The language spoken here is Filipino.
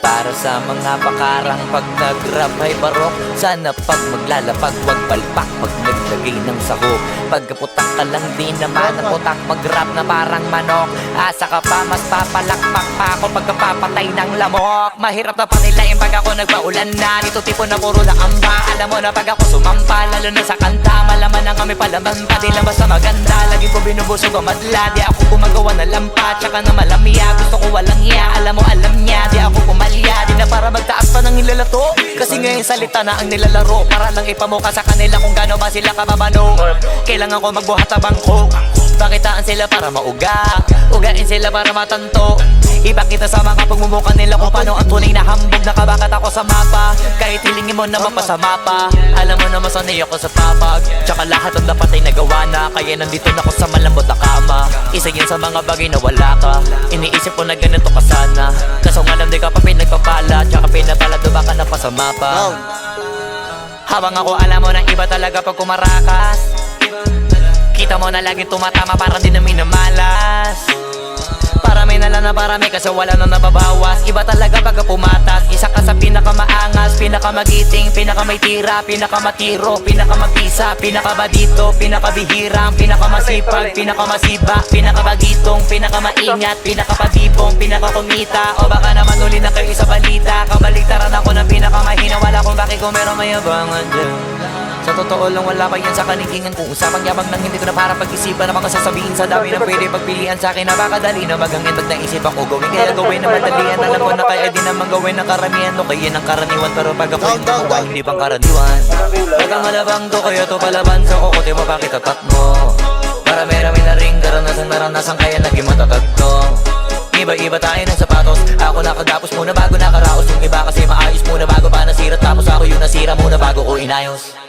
Para sa mga pakarang pag nag-rap ay barok. Sana pag maglalapag wag palpak pag naglagay ng sahog. Pagkaputak ka lang din naman ang putak, mag-rap na parang manok. Asa ka pa mas papalakpak pa ako pagkapapatay ng lamok. Mahirap na panilain pag ako nagpaulan na. Dito tipo na puro na amba. Alam mo na pag ako sumampa, lalo na sa kanta, malaman na kami palaman pa. Di lang basta maganda, lagi ko binubusog ang madla. Di ako gumagawa na lampa, tsaka na malamya. Gusto ko walang iya, alam mo alam niya. Di ako pumalya, di na para magtaas pa ng ilalato. Kasi ngayon salita na ang nilalaro, para lang ipamuka sa kanila kung gano ba sila kababano. Kailangan ko magbuhat na bangko, pakitaan sila para mauga, ugain sila para matanto. Ipakita sa mga pagmumuka nila kung paano ang tunay na hambog. Nakabakat ako sa mapa, kahit hilingin mo na mapasama pa. Alam mo na masanay ako sa papag, tsaka lahat ng dapat ay nagawa na. Kaya nandito na ako sa malambot na kama. Isa yan sa mga bagay na wala ka. Iniisip ko na ganito ka sana, kaso nga lang di ka pa pinagpapala, tsaka pinapalado baka napasama pa. Habang ako alam mo na iba talaga pag kumarakas. Kita mo na lagi tumatama para di na minamalas. Parami na lang na parami kasi wala na nababawas. Iba talaga pag pumatas, isa ka sa pinakamaangas, pinakamagiting, pinakamay tira, pinakamatiro, pinakamagpisa, pinakabadito, pinakabihirang, pinakamasipag, pinakamasiba, pinakamagitong, pinakamaingat, pinakapagibong, pinakakumita. O baka naman uli na kayo sa balita, kabaliktaran ako ng pinakamahina. Wala kung bakit kung meron mayabangan dyan. Sa totoo lang wala pa yan sa kanikingan ko. Usapang yabang nang hindi ko na para pag-isipan. Na mga sasabihin sa dami na pwede pagpilian sa akin. Napakadali na magangin pag naisip ako gawin. Kaya gawin na madalian. Alam ko na kaya di naman gawin ng karamihan. No kaya ng karaniwan, pero pag ako yung nakuha hindi pang karaniwan. Pag ang malabang to kaya to palaban sa kukote mo bakit tatat mo. Para merami na ring naranasan kaya naging matatag to. Iba-iba tayo ng sapatos. Ako nakagapos muna bago nakaraos. Yung iba kasi maayos muna bago pa nasira. Tapos ako yung nasira muna bago ko inayos.